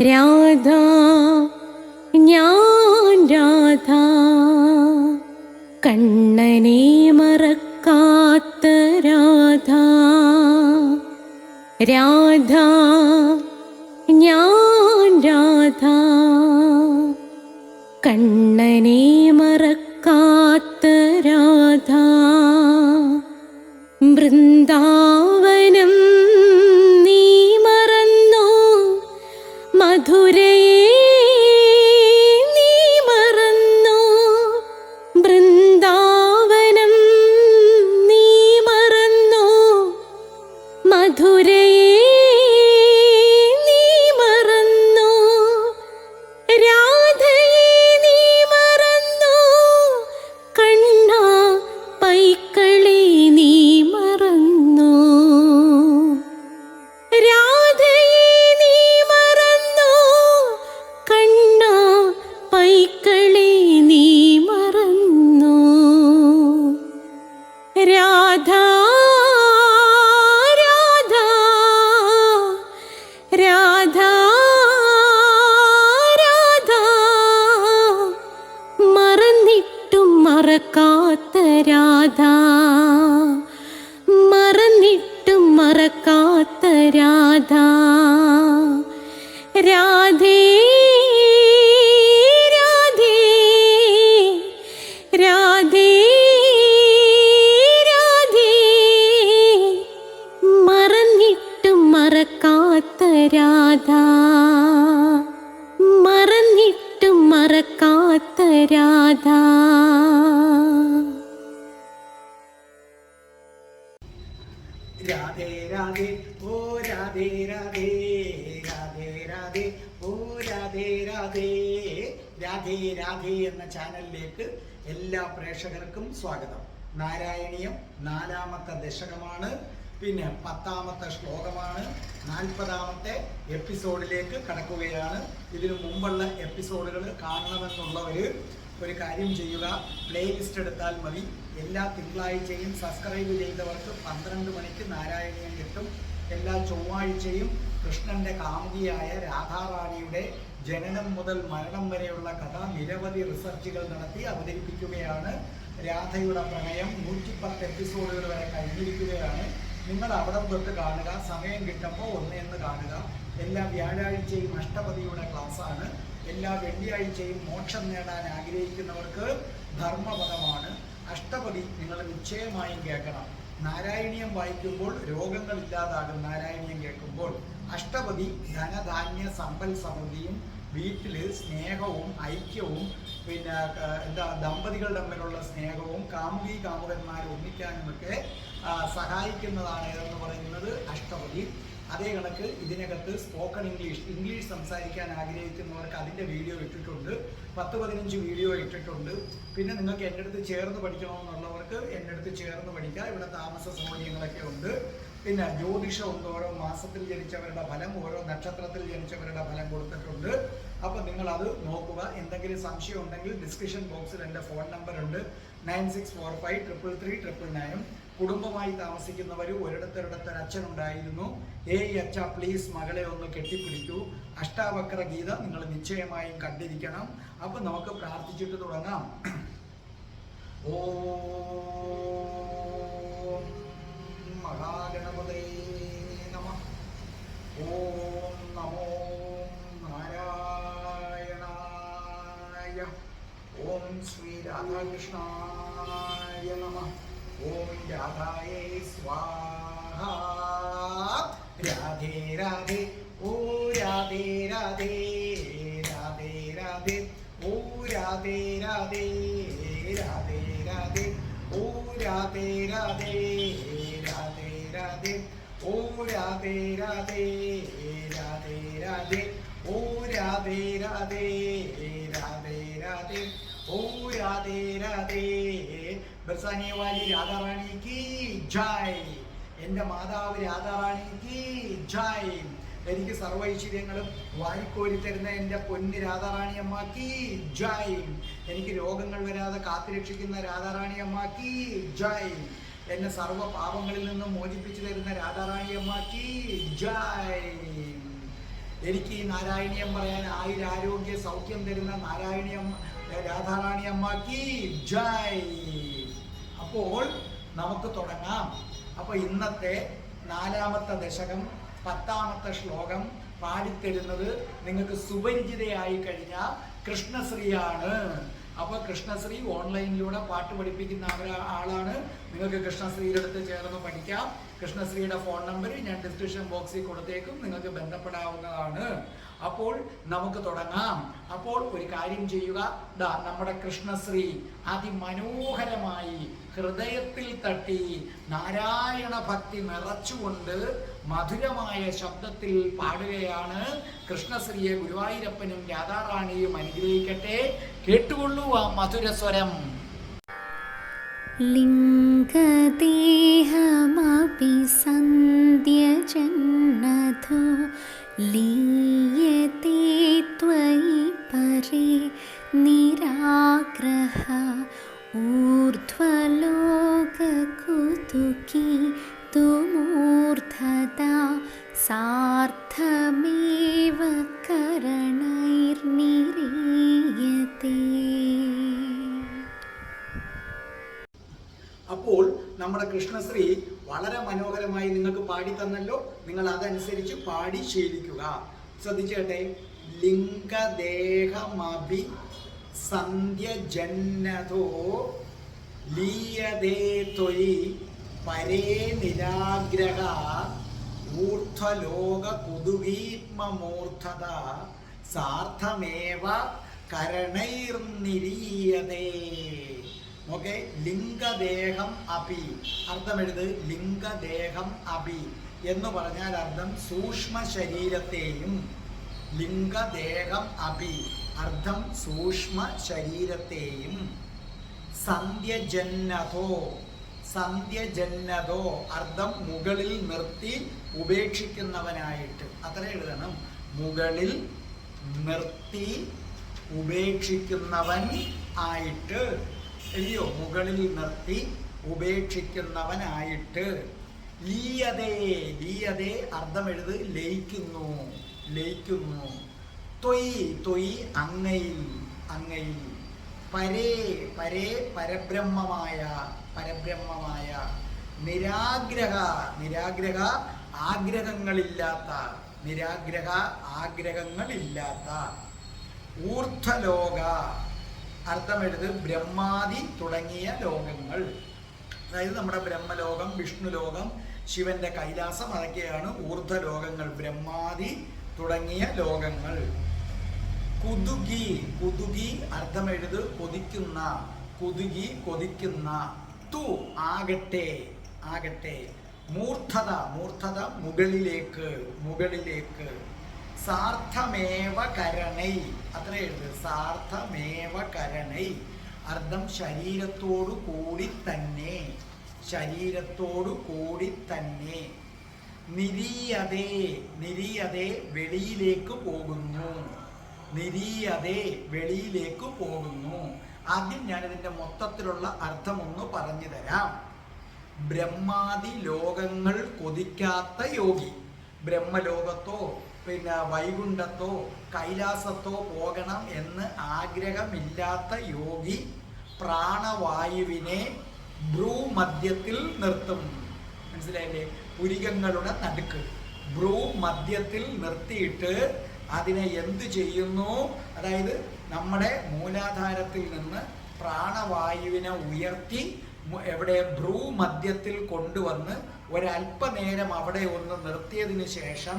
രാധ ഞാൻ രാധ കണ്ണനെ മറക്കാത്ത രാധ. രാധ ഞാൻ രാധ കണ്ണനെ മറക്കാത്ത രാധ. വൃന്ദാവനം നീ മറന്നോ, മധുരയെ നീ മറന്നോ. വൃന്ദാവനം നീ മറന്നോ, മധുരയെ നീ മറന്നോ. രാധയെ നീ മറന്നോ, കണ്ണാ പൈക്കളെ നീ മറന്നോ. രാധയെ നീ മറന്നോ, കണ്ണാ പൈക്കളെ നീ മറന്നോ. രാധ രാധ രാധ രാധ മറന്നിട്ടും മറക്കാത്ത രാധ. മറന്നിട്ടും മറക്കാത്ത രാധ. രാധേ രാധേ രാധേ രാധേ മറന്നിട്ടും മറക്കാത്ത രാധ. മറന്നിട്ടും മറക്കാത്ത രാധ. രാധേ രാധേ ഓ രാധേ രാധേ രാധേ രാധേ ഓ രാധേ രാധേ. രാധേ രാധേ എന്ന ചാനലിലേക്ക് എല്ലാ പ്രേക്ഷകർക്കും സ്വാഗതം. നാരായണീയം 4-ാമത്തെ ദശകമാണ്, പിന്നെ 10-ാമത്തെ ശ്ലോകമാണ്. 40-ാമത്തെ എപ്പിസോഡിലേക്ക് കടക്കുകയാണ്. ഇതിനു മുമ്പുള്ള എപ്പിസോഡുകൾ കാണണമെന്നുള്ളവർ ഒരു കാര്യം ചെയ്യുക, പ്ലേലിസ്റ്റ് എടുത്താൽ മതി. എല്ലാ തിങ്കളാഴ്ചയും സബ്സ്ക്രൈബ് ചെയ്തവർക്ക് 12 മണിക്ക് നാരായണീയം കിട്ടും. എല്ലാ ചൊവ്വാഴ്ചയും കൃഷ്ണന്റെ കാമുകിയായ രാധാറാണിയുടെ ജനനം മുതൽ മരണം വരെയുള്ള കഥ നിരവധി റിസർച്ചുകൾ നടത്തി അവതരിപ്പിക്കുകയാണ്. രാധയുടെ പ്രണയം 110 എപ്പിസോഡുകൾ വരെ കഴിഞ്ഞിരിക്കുകയാണ്. നിങ്ങൾ അവിടെ തൊട്ട് കാണുക, സമയം കിട്ടുമ്പോൾ ഒന്നേന്ന് കാണുക. എല്ലാ വ്യാഴാഴ്ചയും അഷ്ടപതിയുടെ ക്ലാസ്സാണ്. എല്ലാ വെള്ളിയാഴ്ചയും മോക്ഷം നേടാൻ ആഗ്രഹിക്കുന്നവർക്ക് ധർമ്മപദമാണ്. അഷ്ടപതി നിങ്ങൾ നിശ്ചയമായും കേൾക്കണം. നാരായണീയം വായിക്കുമ്പോൾ രോഗങ്ങൾ ഇല്ലാതാകും. നാരായണീയം കേൾക്കുമ്പോൾ അഷ്ടപതി ധനധാന്യ സമ്പൽ സമൃദ്ധിയും വീട്ടില് സ്നേഹവും ഐക്യവും, പിന്നെ ദമ്പതികൾ തമ്മിലുള്ള സ്നേഹവും കാമുകി കാമുകന്മാരെ ഒന്നിക്കാനുമൊക്കെ സഹായിക്കുന്നതാണ് എന്ന് പറയുന്നത് അഷ്ടപതി. അതേ കണക്ക് ഇതിനകത്ത് സ്പോക്കൺ ഇംഗ്ലീഷ് സംസാരിക്കാൻ ആഗ്രഹിക്കുന്നവർക്ക് അതിൻ്റെ വീഡിയോ ഇട്ടിട്ടുണ്ട്. 10-15 വീഡിയോ ഇട്ടിട്ടുണ്ട്. പിന്നെ നിങ്ങൾക്ക് എൻ്റെ അടുത്ത് ചേർന്ന് പഠിക്കണമെന്നുള്ളവർക്ക് എൻ്റെ അടുത്ത് ചേർന്ന് പഠിക്കാം. ഇവിടെ താമസ സൗകര്യങ്ങളൊക്കെ ഉണ്ട്. പിന്നെ ജ്യോതിഷം ഉണ്ട്, ഓരോ മാസത്തിൽ ജനിച്ചവരുടെ ഫലം, ഓരോ നക്ഷത്രത്തിൽ ജനിച്ചവരുടെ ഫലം കൊടുത്തിട്ടുണ്ട്. അപ്പം നിങ്ങളത് നോക്കുക. എന്തെങ്കിലും സംശയം ഉണ്ടെങ്കിൽ ഡിസ്ക്രിപ്ഷൻ ബോക്സിൽ എൻ്റെ ഫോൺ നമ്പർ ഉണ്ട്, 9645333999. കുടുംബമായി താമസിക്കുന്നവർ ഒരിടത്തൊരിടത്തൊരു അച്ഛനുണ്ടായിരുന്നു. അച്ഛ പ്ലീസ് മകളെ ഒന്ന് കെട്ടിപ്പിടിക്കൂ. അഷ്ടാവക്ര ഗീത നിങ്ങൾ നിശ്ചയമായും കണ്ടിരിക്കണം. അപ്പം നമുക്ക് പ്രാർത്ഥിച്ചിട്ട് തുടങ്ങാം. ഓം മഹാഗണപതേ നമഃ. ഓം നമോ നാരായണായ. ഓം ശ്രീ രാധാകൃഷ്ണായ നമഃ. ഓം രാധായേ സ്വാഹ. രാധേ രാധേ ഓ രാധേ രാധേ രാധേ രാധേ ഓ രാധേ രാധേ രാധേ രാധേ ഓ രാധേ രാധേ രാധേ രാധേ ഓ രാധേ രാധേ രാധേ രാധേ ഓ രാധേ രാധേ രാധേ രാധേ ഓ രാധേ രാധേ. ബർസാനെ വാലി രാധാറാണി കി ജയ്. എൻ്റെ മാതാവ് രാധാറാണി കി ജയ്. എനിക്ക് സർവ്വ ഐശ്വര്യങ്ങളും വാരിക്കോരി തരുന്ന എൻ്റെ പൊന്ന് രാധാറാണി അമ്മക്ക് ജയ്. എനിക്ക് രോഗങ്ങൾ വരാതെ കാത്തുരക്ഷിക്കുന്ന രാധാറാണി അമ്മക്ക് ജയ്. എന്നെ സർവ്വ പാപങ്ങളിൽ നിന്നും മോചിപ്പിച്ചു തരുന്ന രാധാറാണി അമ്മക്ക് ജയ്. എനിക്ക് ഈ നാരായണീയം പറയാൻ ആയുരാരോഗ്യ സൗഖ്യം തരുന്ന നാരായണീയം രാധാറാണി അമ്മക്ക് ജയ്. അപ്പോൾ നമുക്ക് തുടങ്ങാം. അപ്പോൾ ഇന്നത്തെ 4-ാമത്തെ ദശകം 10-ാമത്തെ ശ്ലോകം പാടിത്തരുന്നത് നിങ്ങൾക്ക് സുപരിചിതയായി കഴിഞ്ഞ കൃഷ്ണശ്രീയാണ്. അപ്പോൾ കൃഷ്ണശ്രീ ഓൺലൈനിലൂടെ പാട്ട് പഠിപ്പിക്കുന്ന ആളാണ്. നിങ്ങൾക്ക് കൃഷ്ണശ്രീയുടെ അടുത്ത് ചേർന്ന് പഠിക്കാം. കൃഷ്ണശ്രീയുടെ ഫോൺ നമ്പർ ഞാൻ ഡിസ്ക്രിപ്ഷൻ ബോക്സിൽ കൊടുത്തേക്കും, നിങ്ങൾക്ക് ബന്ധപ്പെടാവുന്നതാണ്. അപ്പോൾ നമുക്ക് തുടങ്ങാം. അപ്പോൾ ഒരു കാര്യം ചെയ്യുക, നമ്മുടെ കൃഷ്ണശ്രീ അതിമനോഹരമായി ഹൃദയത്തിൽ തട്ടി നാരായണ ഭക്തി നിറച്ചുകൊണ്ട് മധുരമായ ശബ്ദത്തിൽ പാടുകയാണ്. കൃഷ്ണശ്രീയെ ഗുരുവായൂരപ്പനും രാധാറാണിയും അനുഗ്രഹിക്കട്ടെ. കേട്ടുകൊള്ളൂ ആ മധുരസ്വരം. ലിംഗദേഹമപി സന്ധ്യജന്നതോ ലീയത്തെ ത്വയി പരേ നിരാഗ്രഹ ഊർധ്വലോകകുതുകി തുമൂർധതാ സാർത്ഥമേവ കരണൈർനിരീയതേ. അപ്പോൾ നമ്മുടെ കൃഷ്ണശ്രീ വളരെ മനോഹരമായി നിങ്ങൾക്ക് പാടി തന്നല്ലോ. നിങ്ങൾ അതനുസരിച്ച് പാടി ശീലിക്കുക. ശ്രദ്ധിച്ചേട്ടെ. ലിംഗദേഹമഭി സന്ധ്യജന്നതോ ലീയതേ ത്വയി പരേ നിരാഗ്രഹ ഊർധ്വലോക കുതുകീത്മമൂർധത സാർത്ഥമേവ കരണൈർനിരീയതേ. ഓക്കെ. ലിംഗദേഹം അപി അർത്ഥം എഴുത്. ലിംഗദേഹം അപി എന്ന് പറഞ്ഞാൽ അർത്ഥം സൂക്ഷ്മ ശരീരത്തെയും. ലിംഗദേഹം അപി അർത്ഥം സൂക്ഷ്മ ശരീരത്തെയും. സന്ധ്യജന്നതോ സന്ധ്യജന്നതോ അർത്ഥം മുകളിൽ നിർത്തി ഉപേക്ഷിക്കുന്നവനായിട്ട്. അത്ര എഴുതണം. മുകളിൽ നിർത്തി ഉപേക്ഷിക്കുന്നവൻ ആയിട്ട്. അല്ലയോ? മുകളിൽ നിർത്തി ഉപേക്ഷിക്കുന്നവനായിട്ട്. ലീയതേ ലീയതേ അർത്ഥം എഴുത്. ലയിക്കുന്നു ലയിക്കുന്നു. ത്വയി ത്വയി അങ്ങയിൽ അങ്ങയിൽ. പരേ പരേ പരബ്രഹ്മമായ പരബ്രഹ്മമായ. നിരാഗ്രഹ നിരാഗ്രഹ ആഗ്രഹങ്ങളില്ലാത്ത. നിരാഗ്രഹ ആഗ്രഹങ്ങളില്ലാത്ത. ഊർധ്വലോക അർത്ഥം എഴുത്. ബ്രഹ്മാദി തുടങ്ങിയ ലോകങ്ങൾ. അതായത് നമ്മുടെ ബ്രഹ്മലോകം, വിഷ്ണുലോകം, ശിവന്റെ കൈലാസം, അതൊക്കെയാണ് ഊർധ്വലോകങ്ങൾ. ബ്രഹ്മാദി തുടങ്ങിയ ലോകങ്ങൾ. കുതുകി കുതുകി അർത്ഥം എഴുത്. കൊതിക്കുന്ന. കുതുകി കൊതിക്കുന്ന. തു ആകട്ടെ ആകട്ടെ. മൂർധത മൂർധത മുകളിലേക്ക് മുകളിലേക്ക്. സാർത്ഥമേവ കരണൈ അത്ര എഴുത്. സാർത്ഥമേവ കരണൈ അർത്ഥം ശരീരത്തോടു കൂടി തന്നെ. ശരീരത്തോടു കൂടി തന്നെ. നിരീയതേ നിരീയതേ വെളിയിലേക്ക് പോകുന്നു. നിരീയതേ വെളിയിലേക്ക് പോകുന്നു. ആദ്യം ഞാനിതിൻ്റെ മൊത്തത്തിലുള്ള അർത്ഥമൊന്ന് പറഞ്ഞു തരാം. ബ്രഹ്മാദി ലോകങ്ങൾ കൊതിക്കാത്ത യോഗി, ബ്രഹ്മലോകത്തോ പിന്നെ വൈകുണ്ഠത്തോ കൈലാസത്തോ പോകണം എന്ന് ആഗ്രഹമില്ലാത്ത യോഗി പ്രാണവായുവിനെ ഭ്രൂമധ്യത്തിൽ നിർത്തും. മനസ്സിലായില്ലേ? പുരികങ്ങളുടെ നടുക്ക് ഭ്രൂമധ്യത്തിൽ നിർത്തിയിട്ട് അതിനെ എന്ത് ചെയ്യുന്നു? അതായത് നമ്മുടെ മൂലാധാരത്തിൽ നിന്ന് പ്രാണവായുവിനെ ഉയർത്തി എവിടെ ഭ്രൂമധ്യത്തിൽ കൊണ്ടുവന്ന് ഒരല്പനേരം അവിടെ ഒന്ന് നിർത്തിയതിനു ശേഷം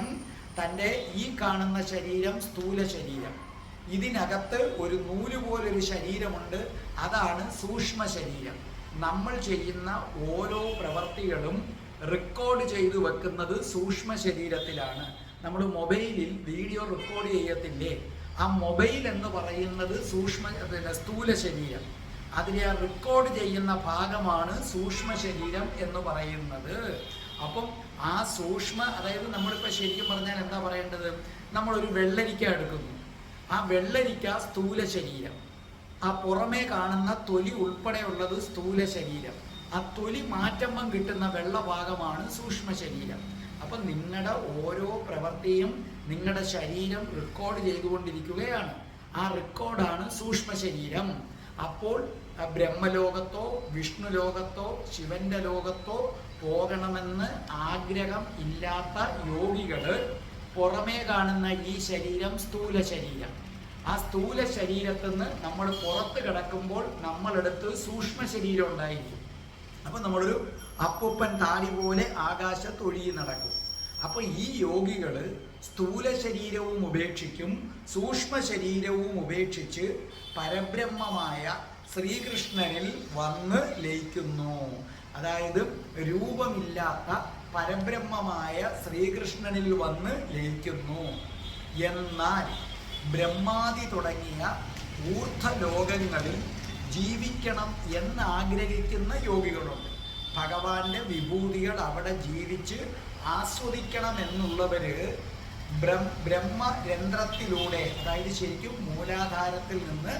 തൻ്റെ ഈ കാണുന്ന ശരീരം സ്ഥൂല ശരീരം, ഇതിനകത്ത് ഒരു നൂല് പോലൊരു ശരീരമുണ്ട്, അതാണ് സൂക്ഷ്മ ശരീരം. നമ്മൾ ചെയ്യുന്ന ഓരോ പ്രവർത്തികളും റെക്കോർഡ് ചെയ്തു വെക്കുന്നത് സൂക്ഷ്മ ശരീരത്തിലാണ്. നമ്മൾ മൊബൈലിൽ വീഡിയോ റെക്കോർഡ് ചെയ്യത്തില്ലേ, ആ മൊബൈൽ എന്ന് പറയുന്നത് സ്ഥൂല ശരീരം. അതിനെ റെക്കോർഡ് ചെയ്യുന്ന ഭാഗമാണ് സൂക്ഷ്മ ശരീരം എന്ന് പറയുന്നത്. അപ്പം ആ അതായത് നമ്മളിപ്പോൾ ശരിക്കും പറഞ്ഞാൽ എന്താ പറയേണ്ടത്, നമ്മളൊരു വെള്ളരിക്ക എടുക്കുന്നു, ആ വെള്ളരിക്ക സ്ഥൂല ശരീരം, ആ പുറമേ കാണുന്ന തൊലി ഉൾപ്പെടെയുള്ളത് സ്ഥൂല ശരീരം, ആ തൊലി മാറ്റുമ്പം കിട്ടുന്ന വെള്ളഭാഗമാണ് സൂക്ഷ്മ ശരീരം. അപ്പം നിങ്ങളുടെ ഓരോ പ്രവൃത്തിയും നിങ്ങളുടെ ശരീരം റെക്കോർഡ് ചെയ്തുകൊണ്ടിരിക്കുകയാണ്. ആ റെക്കോർഡാണ് സൂക്ഷ്മ ശരീരം. അപ്പോൾ ബ്രഹ്മലോകത്തോ വിഷ്ണു ലോകത്തോ ശിവന്റെ ലോകത്തോ പോകണമെന്ന് ആഗ്രഹം ഇല്ലാത്ത യോഗികള് പുറമേ കാണുന്ന ഈ ശരീരം സ്ഥൂല ശരീരം, ആ സ്ഥൂല ശരീരത്തിൽ നിന്ന് നമ്മൾ പുറത്ത് കിടക്കുമ്പോൾ നമ്മളെടുത്ത് സൂക്ഷ്മ ശരീരം ഉണ്ടായിരിക്കും. അപ്പം നമ്മളൊരു അപ്പൂപ്പൻ താടി പോലെ ആകാശത്തൊഴുകി നടക്കും. അപ്പോൾ ഈ യോഗികൾ സ്ഥൂല ശരീരവും ഉപേക്ഷിക്കും, സൂക്ഷ്മ ശരീരവും ഉപേക്ഷിച്ച് പരബ്രഹ്മമായ ശ്രീകൃഷ്ണനിൽ വന്ന് ലയിക്കുന്നു. അതായത് രൂപമില്ലാത്ത പരബ്രഹ്മമായ ശ്രീകൃഷ്ണനിൽ വന്ന് ലയിക്കുന്നു. എന്നാൽ ബ്രഹ്മാദി തുടങ്ങിയ ഊർധ്വലോകങ്ങളിൽ ജീവിക്കണം എന്നാഗ്രഹിക്കുന്ന യോഗികളുണ്ട്. ഭഗവാന്റെ വിഭൂതികൾ അവിടെ ജീവിച്ച് ആസ്വദിക്കണം എന്നുള്ളവര് ബ്രഹ്മരന്ധ്രത്തിലൂടെ, അതായത് ശരിക്കും മൂലാധാരത്തിൽ നിന്ന്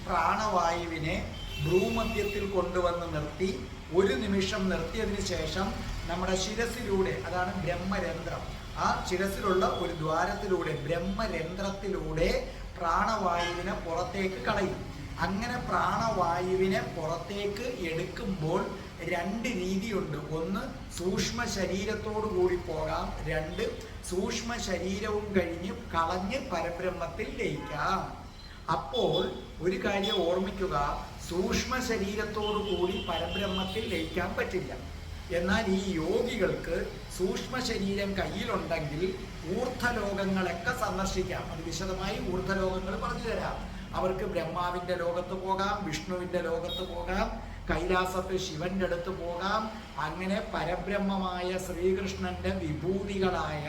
പ്രാണവായുവിനെ ഭ്രൂമധ്യത്തിൽ കൊണ്ടുവന്ന് നിർത്തി ഒരു നിമിഷം നിർത്തിയതിന് ശേഷം നമ്മുടെ ശിരസിലൂടെ, അതാണ് ബ്രഹ്മരന്ധ്രം, ആ ശിരസിലുള്ള ഒരു ദ്വാരത്തിലൂടെ ബ്രഹ്മരന്ധ്രത്തിലൂടെ പ്രാണവായുവിനെ പുറത്തേക്ക് കളയും. അങ്ങനെ പ്രാണവായുവിനെ പുറത്തേക്ക് എടുക്കുമ്പോൾ രണ്ട് രീതിയുണ്ട്. ഒന്ന് സൂക്ഷ്മ ശരീരത്തോടു കൂടി പോകാം, രണ്ട് സൂക്ഷ്മ ശരീരവും കഴിഞ്ഞ് കളഞ്ഞ് പരബ്രഹ്മത്തിൽ ലയിക്കാം. അപ്പോൾ ഒരു കാര്യം ഓർമ്മിക്കുക, സൂക്ഷ്മ ശരീരത്തോടു കൂടി പരബ്രഹ്മത്തിൽ ലയിക്കാൻ പറ്റില്ല. എന്നാൽ ഈ യോഗികൾക്ക് സൂക്ഷ്മ ശരീരം കയ്യിലുണ്ടെങ്കിൽ ഊർധ്വലോകങ്ങളൊക്കെ സന്ദർശിക്കാം. അത് വിശദമായി ഊർധ്വലോകങ്ങൾ പറഞ്ഞു തരാം. അവർക്ക് ബ്രഹ്മാവിൻ്റെ ലോകത്ത് പോകാം, വിഷ്ണുവിൻ്റെ ലോകത്ത് പോകാം, കൈലാസത്ത് ശിവന്റെ അടുത്ത് പോകാം. അങ്ങനെ പരബ്രഹ്മമായ ശ്രീകൃഷ്ണന്റെ വിഭൂതികളായ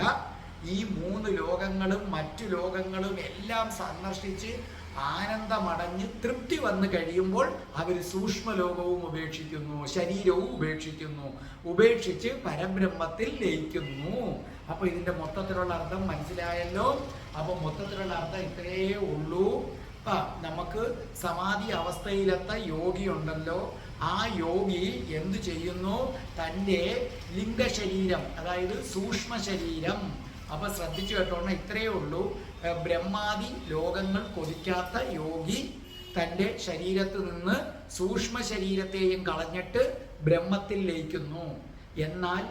ഈ മൂന്ന് ലോകങ്ങളും മറ്റു ലോകങ്ങളും എല്ലാം സന്ദർശിച്ച് ആനന്ദമടഞ്ഞ് തൃപ്തി വന്നു കഴിയുമ്പോൾ അവർ സൂക്ഷ്മലോകവും ഉപേക്ഷിക്കുന്നു, ശരീരവും ഉപേക്ഷിച്ച് പരബ്രഹ്മത്തിൽ ലയിക്കുന്നു. അപ്പൊ ഇതിന്റെ മൊത്തത്തിലുള്ള അർത്ഥം മനസ്സിലായല്ലോ. അപ്പൊ മൊത്തത്തിലുള്ള അർത്ഥം ഇത്രയേ ഉള്ളൂ. നമുക്ക് സമാധി അവസ്ഥയിലെത്ത യോഗി ഉണ്ടല്ലോ, ആ യോഗി എന്തു ചെയ്യുന്നു? തൻ്റെ ലിംഗശരീരം, അതായത് സൂക്ഷ്മ ശരീരം, അപ്പൊ ശ്രദ്ധിച്ചു കേട്ടോണം, ഇത്രയേ ഉള്ളൂ. ബ്രഹ്മാദി ലോകങ്ങൾ കൊതിക്കാത്ത യോഗി തൻ്റെ ശരീരത്തിൽ നിന്ന് സൂക്ഷ്മ ശരീരത്തെയും കളഞ്ഞിട്ട് ബ്രഹ്മത്തിൽ ലയിക്കുന്നു. എന്നാൽ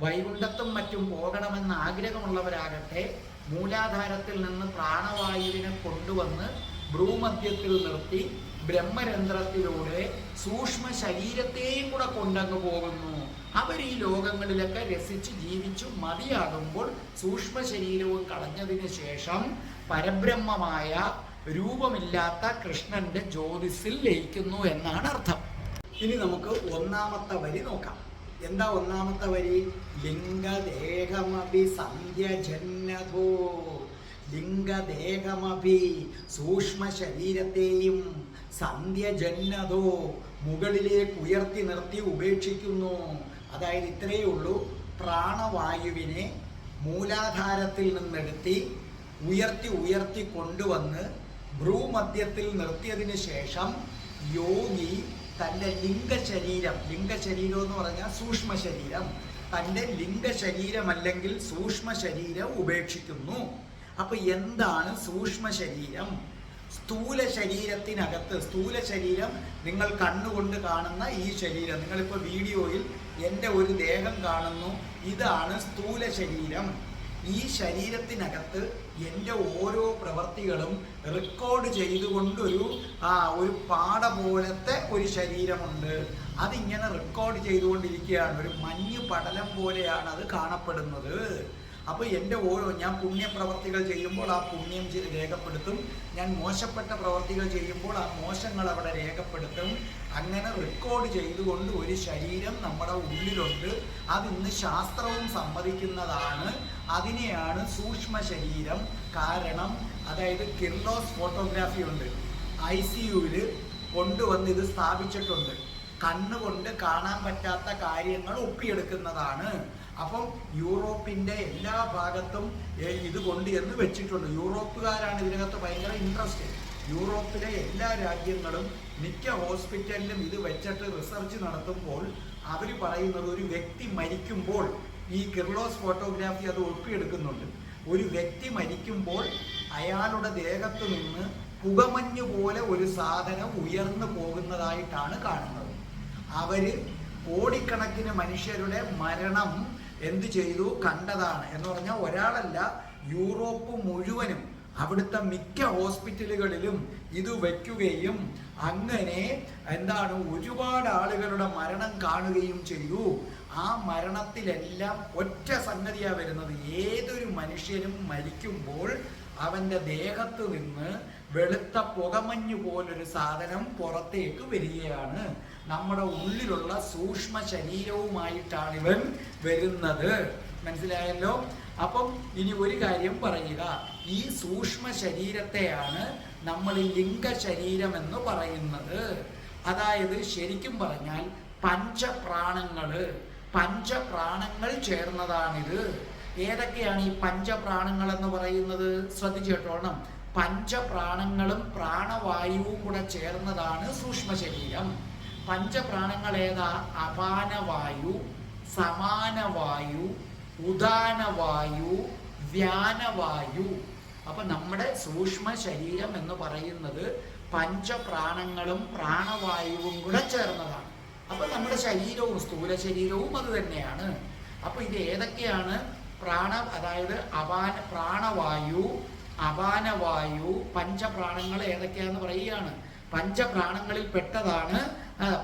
വൈകുണ്ഠത്തും മറ്റും പോകണമെന്ന് ആഗ്രഹമുള്ളവരാകട്ടെ മൂലാധാരത്തിൽ നിന്ന് പ്രാണവായുവിനെ കൊണ്ടുവന്ന് ഭ്രൂമധ്യത്തിൽ നിർത്തി ബ്രഹ്മരന്ധ്രത്തിലൂടെ സൂക്ഷ്മ ശരീരത്തെയും കൂടെ കൊണ്ടങ്ങ് പോകുന്നു. അവർ ഈ ലോകങ്ങളിലൊക്കെ രസിച്ച് ജീവിച്ചു മതിയാകുമ്പോൾ സൂക്ഷ്മ ശരീരവും കളഞ്ഞതിന് ശേഷം പരബ്രഹ്മമായ രൂപമില്ലാത്ത കൃഷ്ണന്റെ ജ്യോതിസിൽ ലയിക്കുന്നു എന്നാണ് അർത്ഥം. ഇനി നമുക്ക് ഒന്നാമത്തെ വരി നോക്കാം. എന്താ ഒന്നാമത്തെ വരി? ലിംഗദേഹമഭി സന്ധ്യജന്നതോ, ലിംഗദേഹമഭി സൂക്ഷ്മ ശരീരത്തെയും സന്ധ്യജന്നതോ മുകളിലേക്ക് ഉയർത്തി നിർത്തി ഉപേക്ഷിക്കുന്നു. അതായത് ഇത്രയേ ഉള്ളൂ, പ്രാണവായുവിനെ മൂലാധാരത്തിൽ നിന്നെടുത്തി ഉയർത്തി കൊണ്ടുവന്ന് ഭ്രൂമധ്യത്തിൽ നിർത്തിയതിന് ശേഷം യോഗി തൻ്റെ ലിംഗശരീരം എന്ന് പറഞ്ഞാൽ സൂക്ഷ്മ ശരീരം, തൻ്റെ ലിംഗശരീരം അല്ലെങ്കിൽ സൂക്ഷ്മ ശരീരം ഉപേക്ഷിക്കുന്നു. അപ്പൊ എന്താണ് സൂക്ഷ്മ ശരീരം? സ്ഥൂല ശരീരത്തിനകത്ത്, സ്ഥൂല ശരീരം നിങ്ങൾ കണ്ണുകൊണ്ട് കാണുന്ന ഈ ശരീരം, നിങ്ങളിപ്പോൾ വീഡിയോയിൽ എൻ്റെ ഒരു ദേഹം കാണുന്നു, ഇതാണ് സ്ഥൂല ശരീരം. ഈ ശരീരത്തിനകത്ത് എൻ്റെ ഓരോ പ്രവൃത്തികളും റെക്കോർഡ് ചെയ്തുകൊണ്ടൊരു പാട പോലത്തെ ഒരു ശരീരമുണ്ട്. അതിങ്ങനെ റെക്കോർഡ് ചെയ്തുകൊണ്ടിരിക്കുകയാണ്. ഒരു മഞ്ഞ് പടലം പോലെയാണ് അത് കാണപ്പെടുന്നത്. അപ്പോൾ എൻ്റെ ഞാൻ പുണ്യപ്രവർത്തികൾ ചെയ്യുമ്പോൾ ആ പുണ്യം രേഖപ്പെടുത്തും, ഞാൻ മോശപ്പെട്ട പ്രവർത്തികൾ ചെയ്യുമ്പോൾ ആ മോശങ്ങൾ അവിടെ രേഖപ്പെടുത്തും. അങ്ങനെ റെക്കോർഡ് ചെയ്തുകൊണ്ട് ഒരു ശരീരം നമ്മുടെ ഉള്ളിലുണ്ട്. അതിന്ന് ശാസ്ത്രവും സമ്മതിക്കുന്നതാണ്. അതിനെയാണ് സൂക്ഷ്മ ശരീരം. കാരണം അതായത് കിർലോസ് ഫോട്ടോഗ്രാഫി ഉണ്ട്, ICUവിൽ കൊണ്ടുവന്ന് ഇത് സ്ഥാപിച്ചിട്ടുണ്ട്. കണ്ണുകൊണ്ട് കാണാൻ പറ്റാത്ത കാര്യങ്ങൾ ഒപ്പിയെടുക്കുന്നതാണ്. അപ്പം യൂറോപ്പിൻ്റെ എല്ലാ ഭാഗത്തും ഇത് കൊണ്ട് എന്ന് വെച്ചിട്ടുണ്ട്. യൂറോപ്പുകാരാണ് ഇതിനകത്ത് ഭയങ്കര ഇൻട്രസ്റ്റ്. യൂറോപ്പിലെ എല്ലാ രാജ്യങ്ങളും മിക്ക ഹോസ്പിറ്റലിലും ഇത് വെച്ചിട്ട് റിസർച്ച് നടത്തുമ്പോൾ അവർ പറയുന്നത്, ഒരു വ്യക്തി മരിക്കുമ്പോൾ ഈ കിർലോസ് ഫോട്ടോഗ്രാഫി അത് ഒപ്പിയെടുക്കുന്നുണ്ട്. ഒരു വ്യക്തി മരിക്കുമ്പോൾ അയാളുടെ ദേഹത്ത് നിന്ന് പുകമഞ്ഞ് പോലെ ഒരു സാധനം ഉയർന്നു പോകുന്നതായിട്ടാണ് കാണുന്നത്. അവര് കോടിക്കണക്കിന് മനുഷ്യരുടെ മരണം എന്ത് ചെയ്തു കണ്ടതാണ്. എന്ന് പറഞ്ഞാൽ ഒരാളല്ല, യൂറോപ്പ് മുഴുവനും അവിടുത്തെ മിക്ക ഹോസ്പിറ്റലുകളിലും ഇത് വയ്ക്കുകയും അങ്ങനെ ഒരുപാട് ആളുകളുടെ മരണം കാണുകയും ചെയ്തു. ആ മരണത്തിലെല്ലാം ഒറ്റ സംഗതിയാണ് വരുന്നത്. ഏതൊരു മനുഷ്യനും മരിക്കുമ്പോൾ അവൻ്റെ ദേഹത്ത് നിന്ന് വെളുത്ത പുകമഞ്ഞു പോലൊരു സാധനം പുറത്തേക്ക് വരികയാണ്. നമ്മുടെ ഉള്ളിലുള്ള സൂക്ഷ്മ ശരീരവുമായിട്ടാണ് ഇവൻ വരുന്നത്. മനസ്സിലായല്ലോ? അപ്പം ഇനി ഒരു കാര്യം പറയുക, ഈ സൂക്ഷ്മ ശരീരത്തെയാണ് നമ്മൾ ലിംഗ ശരീരം എന്ന് പറയുന്നത്. അതായത് ശരിക്കും പറഞ്ഞാൽ പഞ്ചപ്രാണങ്ങൾ ചേർന്നതാണിത്. ഏതൊക്കെയാണ് ഈ പഞ്ചപ്രാണങ്ങൾ എന്ന് പറയുന്നത്? ശ്രദ്ധിച്ചു കേട്ടോണം. പഞ്ചപ്രാണങ്ങളും പ്രാണവായുവും കൂടെ ചേർന്നതാണ് സൂക്ഷ്മ ശരീരം. പഞ്ചപ്രാണങ്ങൾ ഏതാ? അപാനവായു, സമാനവായു, ഉദാനവായു, വ്യാനവായു. അപ്പൊ നമ്മുടെ സൂക്ഷ്മ ശരീരം എന്ന് പറയുന്നത് പഞ്ചപ്രാണങ്ങളും പ്രാണവായുവും കൂടെ ചേർന്നതാണ്. അപ്പൊ നമ്മുടെ ശരീരവും സ്ഥൂല ശരീരവും അത് തന്നെയാണ്. അപ്പൊ ഇത് ഏതൊക്കെയാണ്? അതായത് പ്രാണവായു, അപാനവായു, പഞ്ചപ്രാണങ്ങൾ ഏതൊക്കെയാന്ന് പറയുകയാണ്. പഞ്ചപ്രാണങ്ങളിൽ പെട്ടതാണ്.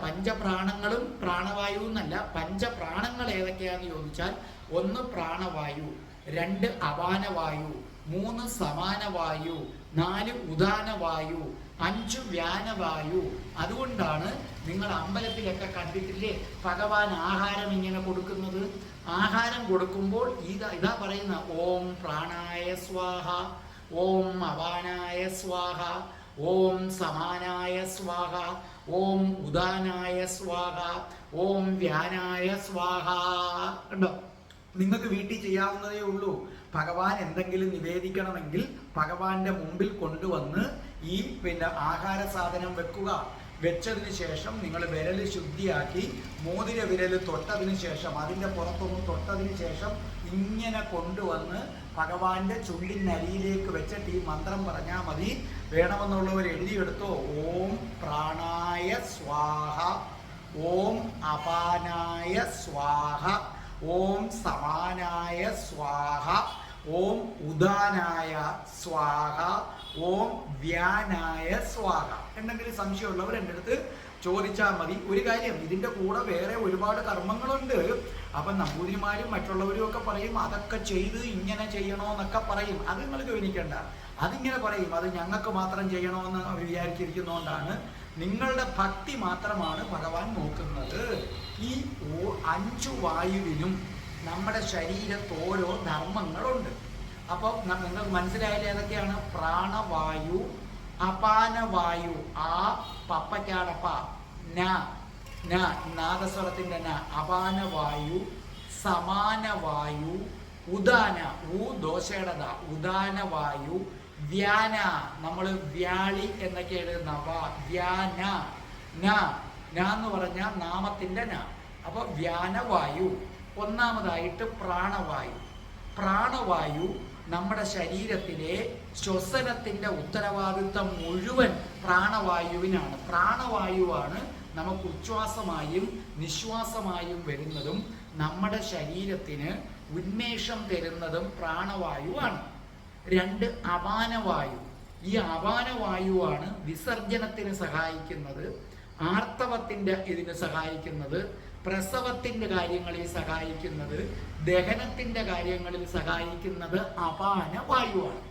പഞ്ചപ്രാണങ്ങളും പ്രാണവായു എന്നല്ല, പഞ്ചപ്രാണങ്ങൾ ഏതൊക്കെയാന്ന് ചോദിച്ചാൽ 1 പ്രാണവായു, 2 അപാനവായു, 3 സമാനവായു, 4 ഉദാനവായു, 5 വ്യാനവായു. അതുകൊണ്ടാണ് നിങ്ങൾ അമ്പലത്തിലൊക്കെ കണ്ടിട്ടില്ലേ ഭഗവാൻ ആഹാരം ഇങ്ങനെ കൊടുക്കുന്നത്? ആഹാരം കൊടുക്കുമ്പോൾ ഇതാ പറയുന്ന ഓം പ്രാണായ സ്വാഹ, ഓം അപാനായ സ്വാഹ, ഓം സമാനായ സ്വാഹ, ഓം ഉദാനായ സ്വാഹ, ഓം വ്യാനായ സ്വാഹ. ഉണ്ടോ? നിങ്ങൾക്ക് വീട്ടിൽ ചെയ്യാവുന്നതേ ഉള്ളൂ. ഭഗവാൻ എന്തെങ്കിലും നിവേദിക്കണമെങ്കിൽ ഭഗവാന്റെ മുമ്പിൽ കൊണ്ടുവന്ന് ഈ ആഹാര സാധനം വെക്കുക. വെച്ചതിന് ശേഷം നിങ്ങൾ വിരൽ ശുദ്ധിയാക്കി മോതിര വിരൽ തൊട്ടതിന് ശേഷം അതിൻ്റെ പുറത്തൊന്ന് തൊട്ടതിന് ശേഷം ഇങ്ങനെ കൊണ്ടുവന്ന് ഭഗവാന്റെ ചുണ്ടിനരിയിലേക്ക് വെച്ചിട്ട് ഈ മന്ത്രം പറഞ്ഞാൽ മതി. വേണമെന്നുള്ളവർ എഴുതിയെടുത്തോ. ഓം പ്രാണായ സ്വാഹ, ഓം അപാനായ സ്വാഹ, ഓം സമാനായ സ്വാഹ, ഓം ഉദാനായ സ്വാഹ, ഓം വ്യാനായ സ്വാഹ. എന്തെങ്കിലും സംശയമുള്ളവർ എൻ്റെ അടുത്ത് ചോദിച്ചാൽ മതി. ഒരു കാര്യം, ഇതിൻ്റെ കൂടെ വേറെ ഒരുപാട് കർമ്മങ്ങളുണ്ട്. അപ്പം നമ്പൂതിരിമാരും മറ്റുള്ളവരും ഒക്കെ പറയും അതൊക്കെ ചെയ്ത് ഇങ്ങനെ ചെയ്യണമെന്നൊക്കെ പറയും. അത് നിങ്ങൾ ഗവനിക്കണ്ട. അതിങ്ങനെ പറയും, അത് ഞങ്ങൾക്ക് മാത്രം ചെയ്യണമെന്ന് വിചാരിച്ചിരിക്കുന്നതുകൊണ്ടാണ്. നിങ്ങളുടെ ഭക്തി മാത്രമാണ് ഭഗവാൻ നോക്കുന്നത്. ഈ 5 വായുവിനും നമ്മുടെ ശരീരത്ത് ഓരോ ധർമ്മങ്ങളുണ്ട്. അപ്പോൾ നിങ്ങൾക്ക് മനസ്സിലായാലും ഏതൊക്കെയാണ്? പ്രാണവായു, അപാനവായു, ആ പപ്പയ്ക്കാടപ്പ, നാദസ്വരത്തിൻ്റെ അപാനവായു, സമാനവായു, ഉദാന ദോശയുടെ ഉദാനവായു, വ്യാന നമ്മൾ വ്യാളി എന്നൊക്കെ എഴുതുന്ന വ്യാന എന്ന് പറഞ്ഞാൽ നാമത്തിൻ്റെ അപ്പോൾ വ്യാനവായു. ഒന്നാമതായിട്ട് പ്രാണവായു നമ്മുടെ ശരീരത്തിലെ ശ്വസനത്തിൻ്റെ ഉത്തരവാദിത്വം മുഴുവൻ പ്രാണവായുവിനാണ്. പ്രാണവായുവാണ് നമുക്ക് ഉച്ഛ്വാസമായും നിശ്വാസമായും വരുന്നതും നമ്മുടെ ശരീരത്തിന് ഉന്മേഷം തരുന്നതും പ്രാണവായുവാണ്. 2 അപാനവായു. ഈ അപാനവായുവാണ് വിസർജനത്തിന് സഹായിക്കുന്നത്, ആർത്തവത്തിൻ്റെ ഇതിന് സഹായിക്കുന്നത്, പ്രസവത്തിൻ്റെ കാര്യങ്ങളിൽ സഹായിക്കുന്നത്, ദഹനത്തിൻ്റെ കാര്യങ്ങളിൽ സഹായിക്കുന്നത് അപാനവായുവാണ്.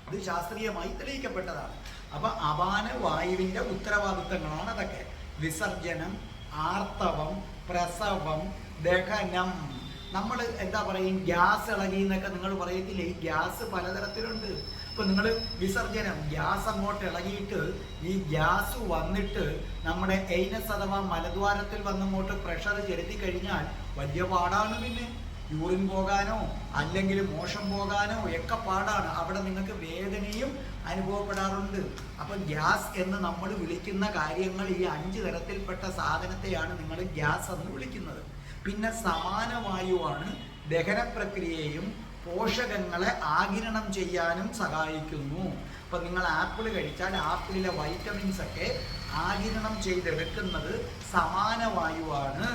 അത് ശാസ്ത്രീയമായി തെളിയിക്കപ്പെട്ടതാണ്. അപ്പൊ അപാനവായുവിൻ്റെ ഉത്തരവാദിത്തങ്ങളാണ് അതൊക്കെ. വിസർജനം, ആർത്തവം, പ്രസവം, ദഹനം. നമ്മൾ എന്താ പറയും, ഗ്യാസ് ഇളകി എന്നൊക്കെ നിങ്ങൾ പറയത്തില്ലേ? ഈ ഗ്യാസ് പലതരത്തിലുണ്ട്. ഇപ്പം നിങ്ങൾ വിസർജനം, ഗ്യാസ് അങ്ങോട്ട് ഇളകിയിട്ട് ഈ ഗ്യാസ് വന്നിട്ട് നമ്മുടെ എയ്നസ് അഥവാ മലദ്വാരത്തിൽ വന്നങ്ങോട്ട് പ്രഷർ ചെലുത്തി കഴിഞ്ഞാൽ വലിയ പാടാണ്. പിന്നെ യൂറിൻ പോകാനോ അല്ലെങ്കിൽ മോശം പോകാനോ ഒക്കെ പാടാണ്. അവിടെ നിങ്ങൾക്ക് വേദനയും അനുഭവപ്പെടാറുണ്ട്. അപ്പം ഗ്യാസ് എന്ന് നമ്മൾ വിളിക്കുന്ന കാര്യങ്ങൾ ഈ 5 തരത്തിൽപ്പെട്ട സാധനത്തെയാണ് നിങ്ങൾ ഗ്യാസ് എന്ന് വിളിക്കുന്നത്. പിന്നെ സമാനവായുവാണ് ദഹന പ്രക്രിയയും പോഷകങ്ങളെ ആഗിരണം ചെയ്യാനും സഹായിക്കുന്നു. അപ്പം നിങ്ങൾ ആപ്പിൾ കഴിച്ചാൽ ആപ്പിളിലെ വൈറ്റമിൻസ് ഒക്കെ ആഗിരണം ചെയ്തെടുക്കുന്നത് സമാന വായുവാണ്.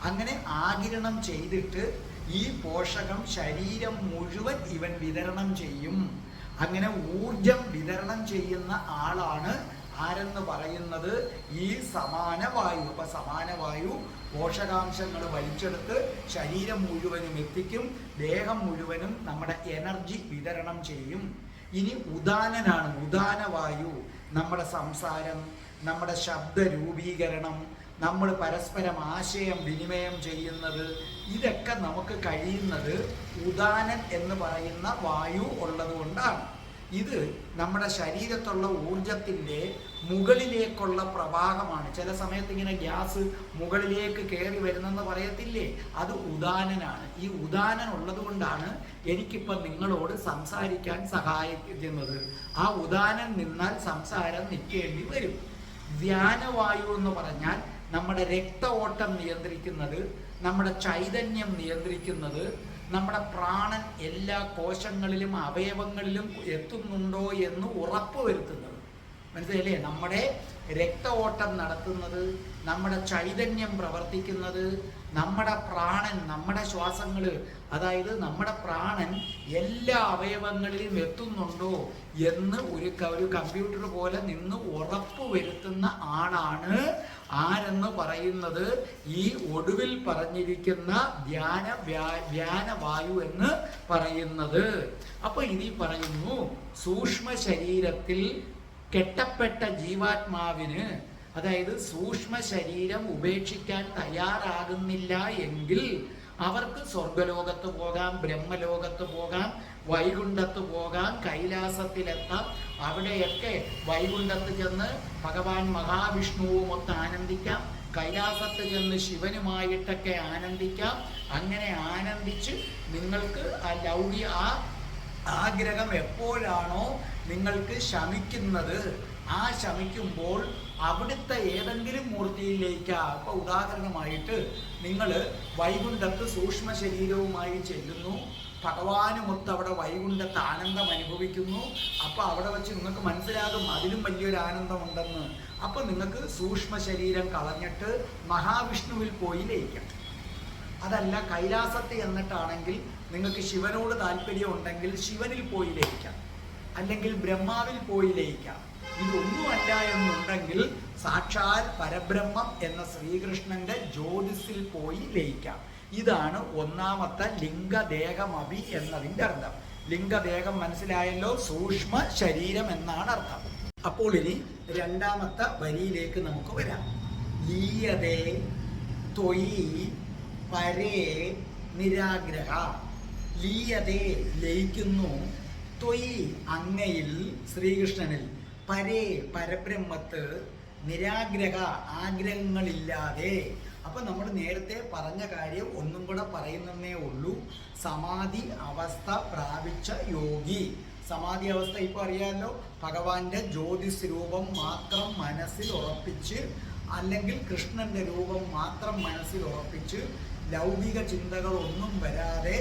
അങ്ങനെ ആഗിരണം ചെയ്തിട്ട് ഈ പോഷകം ശരീരം മുഴുവൻ ഇവൻ വിതരണം ചെയ്യും. അങ്ങനെ ഊർജം വിതരണം ചെയ്യുന്ന ആളാണ് ആരെന്ന് പറയുന്നത് ഈ സമാന വായു. അപ്പൊ സമാന വായു പോഷകാംശങ്ങൾ വലിച്ചെടുത്ത് ശരീരം മുഴുവനും എത്തിക്കും, ദേഹം മുഴുവനും നമ്മുടെ എനർജി വിതരണം ചെയ്യും. ഇനി ഉദാനനാണ്. ഉദാനവായു നമ്മുടെ സംസാരം, നമ്മുടെ ശബ്ദ രൂപീകരണം, നമ്മൾ പരസ്പരം ആശയം വിനിമയം ചെയ്യുന്നത്, ഇതൊക്കെ നമുക്ക് കഴിയുന്നത് ഉദാനൻ എന്ന് പറയുന്ന വായു ഉള്ളത് കൊണ്ടാണ്. ഇത് നമ്മുടെ ശരീരത്തുള്ള ഊർജത്തിൻ്റെ മുകളിലേക്കുള്ള പ്രവാഹമാണ്. ചില സമയത്ത് ഇങ്ങനെ ഗ്യാസ് മുകളിലേക്ക് കയറി വരുന്നെന്ന് പറയത്തില്ലേ, അത് ഉദാനനാണ്. ഈ ഉദാനൻ ഉള്ളത് കൊണ്ടാണ് എനിക്കിപ്പം നിങ്ങളോട് സംസാരിക്കാൻ സഹായിക്കുന്നത്. ആ ഉദാനൻ നിന്നാൽ സംസാരം നിൽക്കേണ്ടി വരും. ധ്യാനവായു എന്ന് പറഞ്ഞാൽ നമ്മുടെ രക്ത ഓട്ടം നിയന്ത്രിക്കുന്നത്, നമ്മുടെ ചൈതന്യം നിയന്ത്രിക്കുന്നത്, നമ്മുടെ പ്രാണൻ എല്ലാ കോശങ്ങളിലും അവയവങ്ങളിലും എത്തുന്നുണ്ടോ എന്ന് ഉറപ്പ് വരുത്തുന്നത്. മനസ്സിലല്ലേ? നമ്മുടെ രക്ത ഓട്ടം നടത്തുന്നത്, നമ്മുടെ ചൈതന്യം പ്രവർത്തിക്കുന്നത്, നമ്മുടെ പ്രാണൻ, നമ്മുടെ ശ്വാസങ്ങൾ, അതായത് നമ്മുടെ പ്രാണൻ എല്ലാ അവയവങ്ങളിലും എത്തുന്നുണ്ടോ എന്ന് ഒരു കമ്പ്യൂട്ടർ പോലെ നിന്ന് ഉറപ്പ് വരുത്തുന്ന ആളാണ് ആരെന്ന് പറയുന്നത് ഈ ഒടുവിൽ പറഞ്ഞിരിക്കുന്ന ധ്യാനവായു എന്ന് പറയുന്നത്. അപ്പൊ ഇതിൽ പറയുന്നു, സൂക്ഷ്മ ശരീരത്തിൽ കെട്ടപ്പെട്ട ജീവാത്മാവിന്, അതായത് സൂക്ഷ്മ ശരീരം ഉപേക്ഷിക്കാൻ തയ്യാറാകുന്നില്ല എങ്കിൽ അവർക്ക് സ്വർഗലോകത്ത് പോകാം, ബ്രഹ്മലോകത്ത് പോകാം, വൈകുണ്ഠത്ത് പോകാം, കൈലാസത്തിലെത്താം. അവിടെയൊക്കെ വൈകുണ്ഠത്ത് ചെന്ന് ഭഗവാൻ മഹാവിഷ്ണുവുമൊത്ത് ആനന്ദിക്കാം, കൈലാസത്ത് ചെന്ന് ശിവനുമായിട്ടൊക്കെ ആനന്ദിക്കാം. അങ്ങനെ ആനന്ദിച്ച് നിങ്ങൾക്ക് ആ ആഗ്രഹം എപ്പോഴാണോ നിങ്ങൾക്ക് ശമിക്കുന്നത്, ആ ശമിക്കുമ്പോൾ അവിടുത്തെ ഏതെങ്കിലും മൂർത്തിയിലേക്ക്, ഇപ്പൊ ഉദാഹരണമായിട്ട് നിങ്ങൾ വൈകുണ്ഠത്ത് സൂക്ഷ്മ ശരീരവുമായി ചെല്ലുന്നു, ഭഗവാനുമൊത്ത് അവിടെ വൈകുണ്ഠത്ത് ആനന്ദം അനുഭവിക്കുന്നു. അപ്പൊ അവിടെ വെച്ച് നിങ്ങൾക്ക് മനസ്സിലാകും അതിലും വലിയൊരു ആനന്ദമുണ്ടെന്ന്. അപ്പൊ നിങ്ങൾക്ക് സൂക്ഷ്മ ശരീരം കളഞ്ഞിട്ട് മഹാവിഷ്ണുവിൽ പോയി ലയിക്കാം. അതല്ല കൈലാസത്തിൽ എന്നിട്ടാണെങ്കിൽ നിങ്ങൾക്ക് ശിവനോട് താല്പര്യം ഉണ്ടെങ്കിൽ ശിവനിൽ പോയി ലയിക്കാം, അല്ലെങ്കിൽ ബ്രഹ്മാവിൽ പോയി ലയിക്കാം. ഇതൊന്നുമല്ല എന്നുണ്ടെങ്കിൽ സാക്ഷാൽ പരബ്രഹ്മം എന്ന ശ്രീകൃഷ്ണന്റെ ജ്യോതിസിൽ പോയി ലയിക്കാം. ഇതാണ് ഒന്നാമത്തെ ലിംഗദേഹമഭി എന്നതിൻ്റെ അർത്ഥം. ലിംഗദേഹം മനസ്സിലായല്ലോ, സൂക്ഷ്മ ശരീരം എന്നാണ് അർത്ഥം. അപ്പോൾ ഇനി രണ്ടാമത്തെ വരിയിലേക്ക് നമുക്ക് വരാം. ലീയതേ ത്വയി പരേ നിരാഗ്രഹ. ലീയതേ ലയിക്കുന്നു, ത്വയി അങ്ങയിൽ, ശ്രീകൃഷ്ണനിൽ, പരേ പരബ്രഹ്മത്ത്, നിരാഗ്രഹ ആഗ്രഹങ്ങളില്ലാതെ. അപ്പൊ നമ്മൾ നേരത്തെ പറഞ്ഞ കാര്യം ഒന്നും കൂടെ പറയുന്നേ ഉള്ളൂ. സമാധി അവസ്ഥ പ്രാപിച്ച യോഗി. സമാധി അവസ്ഥ ഇപ്പൊ അറിയാമല്ലോ, ഭഗവാന്റെ ജ്യോതിസ് രൂപം മാത്രം മനസ്സിൽ ഉറപ്പിച്ച്, അല്ലെങ്കിൽ കൃഷ്ണന്റെ രൂപം മാത്രം മനസ്സിൽ ഉറപ്പിച്ച്, ലൗകിക ചിന്തകളൊന്നും വരാതെ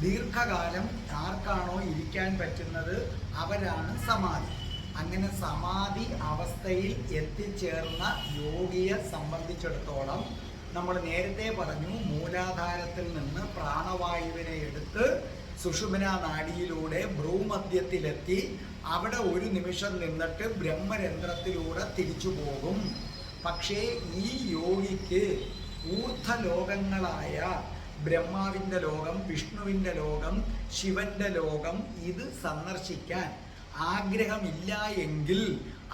ദീർഘകാലം ആർക്കാണോ ഇരിക്കാൻ പറ്റുന്നത് അവരാണ് സമാധി. അങ്ങനെ സമാധി അവസ്ഥയിൽ എത്തിച്ചേർന്ന യോഗിയെ സംബന്ധിച്ചിടത്തോളം നമ്മൾ നേരത്തെ പറഞ്ഞു, മൂലാധാരത്തിൽ നിന്ന് പ്രാണവായുവിനെ എടുത്ത് സുഷുമ്ന നാഡിയിലൂടെ ഭ്രൂമധ്യത്തിലെത്തി അവിടെ ഒരു നിമിഷം നിന്നിട്ട് ബ്രഹ്മരന്ധ്രത്തിലൂടെ തിരിച്ചു പോകും. പക്ഷേ ഈ യോഗിക്ക് ഊർധ്വലോകങ്ങളായ ബ്രഹ്മാവിൻ്റെ ലോകം, വിഷ്ണുവിൻ്റെ ലോകം, ശിവന്റെ ലോകം ഇത് സന്ദർശിക്കാൻ ആഗ്രഹമില്ല എങ്കിൽ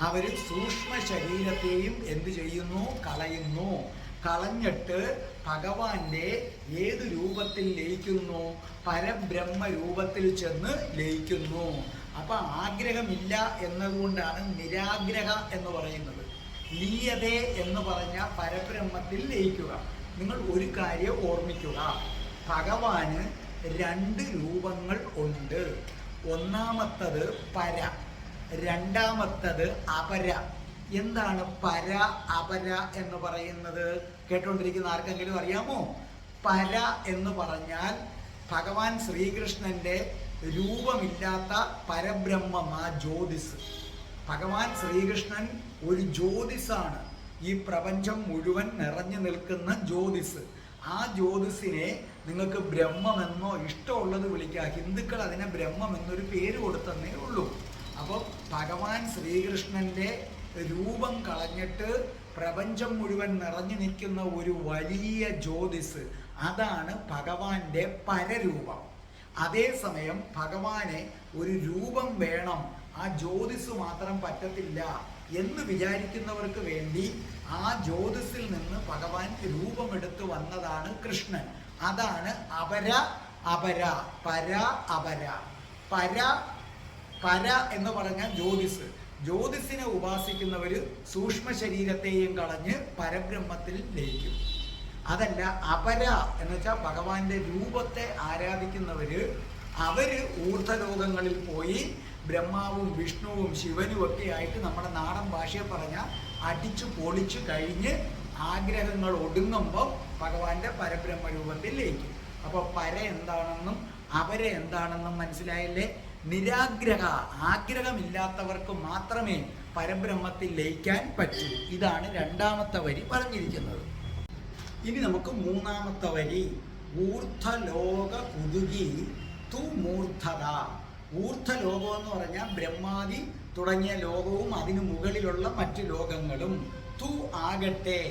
അവർ സൂക്ഷ്മ ശരീരത്തെയും എന്തു ചെയ്യുന്നു? കളയുന്നു. കളഞ്ഞിട്ട് ഭഗവാന്റെ ഏത് രൂപത്തിൽ ലയിക്കുന്നു? പരബ്രഹ്മ രൂപത്തിൽ ചെന്ന് ലയിക്കുന്നു. അപ്പൊ ആഗ്രഹമില്ല എന്നതുകൊണ്ടാണ് നിരാഗ്രഹ എന്ന് പറയുന്നത്. ലീയതേ എന്ന് പറഞ്ഞ പരബ്രഹ്മത്തിൽ ലയിക്കുക. നിങ്ങൾ ഒരു കാര്യം ഓർമ്മിക്കുക, ഭഗവാന് രണ്ട് രൂപങ്ങൾ ഉണ്ട്. ഒന്നാമത്തത് പര, രണ്ടാമത്തത് അപര. എന്താണ് പര അപര എന്ന് പറയുന്നത്? കേട്ടോണ്ടിരിക്കുന്ന ആർക്കെങ്കിലും അറിയാമോ? പര എന്ന് പറഞ്ഞാൽ ഭഗവാൻ ശ്രീകൃഷ്ണന്റെ രൂപമില്ലാത്ത പരബ്രഹ്മം, ആ ജ്യോതിസ്. ഭഗവാൻ ശ്രീകൃഷ്ണൻ ഒരു ജ്യോതിസാണ്, ഈ പ്രപഞ്ചം മുഴുവൻ നിറഞ്ഞു നിൽക്കുന്ന ജ്യോതിസ്. ആ ജ്യോതിസിനെ നിങ്ങൾക്ക് ബ്രഹ്മമെന്നോ ഇഷ്ടമുള്ളത് വിളിക്കുക. ഹിന്ദുക്കൾ അതിനെ ബ്രഹ്മം എന്നൊരു പേര് കൊടുത്തന്നേ ഉള്ളൂ. അപ്പോൾ ഭഗവാൻ ശ്രീകൃഷ്ണന്റെ രൂപം കളഞ്ഞിട്ട് പ്രപഞ്ചം മുഴുവൻ നിറഞ്ഞു നിൽക്കുന്ന ഒരു വലിയ ജ്യോതിസ്, അതാണ് ഭഗവാന്റെ പരരൂപം. അതേസമയം ഭഗവാനെ ഒരു രൂപം വേണം, ആ ജ്യോതിസ് മാത്രം പറ്റത്തില്ല എന്ന് വിചാരിക്കുന്നവർക്ക് വേണ്ടി ആ ജ്യോതിസിൽ നിന്ന് ഭഗവാൻ രൂപമെടുത്ത് വന്നതാണ് കൃഷ്ണൻ. അതാണ് അപര അപര, പര അപര. പര എന്ന് പറഞ്ഞ ജ്യോതിസ്. ജ്യോതിസിനെ ഉപാസിക്കുന്നവര് സൂക്ഷ്മ ശരീരത്തെയും കളഞ്ഞ് പരബ്രഹ്മത്തിൽ ലയിക്കും. അതല്ല അപര എന്ന് വെച്ചാൽ ഭഗവാന്റെ രൂപത്തെ ആരാധിക്കുന്നവര് അവര് ഊർധ്വലോകങ്ങളിൽ പോയി ബ്രഹ്മാവും വിഷ്ണുവും ശിവനും ഒക്കെ ആയിട്ട് നമ്മുടെ നാടൻ ഭാഷയെ പറഞ്ഞ അടിച്ചു പൊളിച്ചു കഴിഞ്ഞ് ആഗ്രഹങ്ങൾ ഒടുങ്ങുമ്പോൾ ഭഗവാന്റെ പരബ്രഹ്മ രൂപത്തിൽ ലയിക്കും. അപ്പോൾ പര എന്താണെന്നും അപര എന്താണെന്നും മനസ്സിലായില്ലേ? നിരാഗ്രഹ, ആഗ്രഹമില്ലാത്തവർക്ക് മാത്രമേ പരബ്രഹ്മത്തിൽ ലയിക്കാൻ പറ്റൂ. ഇതാണ് രണ്ടാമത്തെ വരി പറഞ്ഞിരിക്കുന്നത്. ഇനി നമുക്ക് മൂന്നാമത്തെ വരി, ഊർധ്വലോക കുതുകി തു മൂർധത. ഊർധ്വലോകം എന്ന് പറഞ്ഞാൽ ബ്രഹ്മാദി തുടങ്ങിയ ലോകവും അതിനു മുകളിലുള്ള മറ്റു ലോകങ്ങളും. തു ആകട്ടെ,